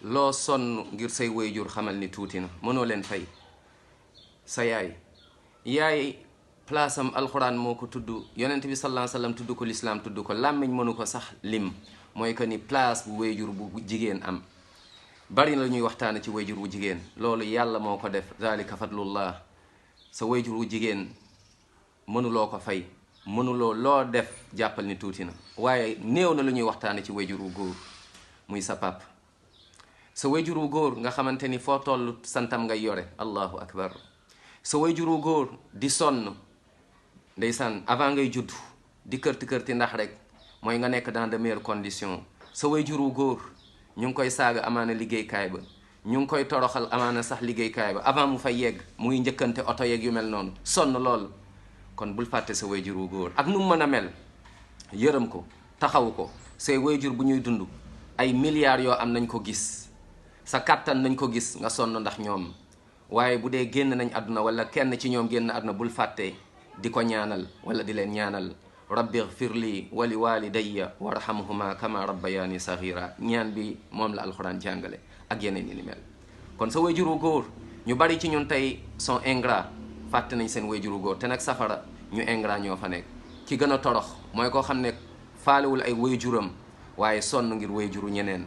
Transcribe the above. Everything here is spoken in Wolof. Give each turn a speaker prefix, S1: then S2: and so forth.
S1: loo sonn ngir say wayjur xamal ni tuuti na mënoo leen fay. sa yaay place am alxuraan moo ko tudd, yonent bi sallallahu alayhi wasallam tudd ko, lislaam tudd ko, làmmiñ mënu ko sax lim. mooy que ni place bu wayjur bu jigéen am bari na la ñuy waxtaane ci wayjur wu jigéen. loolu yàlla moo ko def, zalika fadlullah. sa wayjur wu jigéen mënuloo ko fay, mënuloo loo def jàppal ni tuuti na. waaye néew na lu ñuy waxtaane ci wayjur wu góor, muy sa pap. sa wayjur wu góor nga xamante ni foo toll santam ngay yore, allahu akbar. sa wayjur wu góor di sonn ndeysaan avant ngay judd, di kërti kërti ndax rek mooy nga nekk dans de meilleures conditions. sa wayjur wu góor ñu ngi koy saaga amaana liggéeykaay ba, ñu ngi koy toroxal amaana sax liggéeykaay ba, avant mu fay yegg muy njëkkante oto yeeg yu mel noonu, sonn lool. kon bul fàtte sa wayjur wu góor ak nu mu mën a mel, yërëm ko, taxaw ko. say wayjur bu ñuy dund ay milliards yoo am nañ ko gis, sa kàttan nañ ko gis, nga sonn ndax ñoom. waaye bu dee génn nañ àdduna wala kenn ci ñoom génn àdduna, bul fàtte di ko ñaanal wala di leen ñaanal. rabbi ighfir li wa li walidayya warhamhuma kama rabbayani saghira. ñaan bi moom la alxuraan jàngale ak yeneen yi ni mel. kon sa wayjur wu góor, ñu bari ci ñun tey sont ingrats, fàtte nañ seen wayjur wu góor. te nag safara ñu ingrat ñoo fa nekk. ki gën a torox mooy koo xam ne faalewul ay wayjuram waaye sonn ngir wayjuru ñeneen.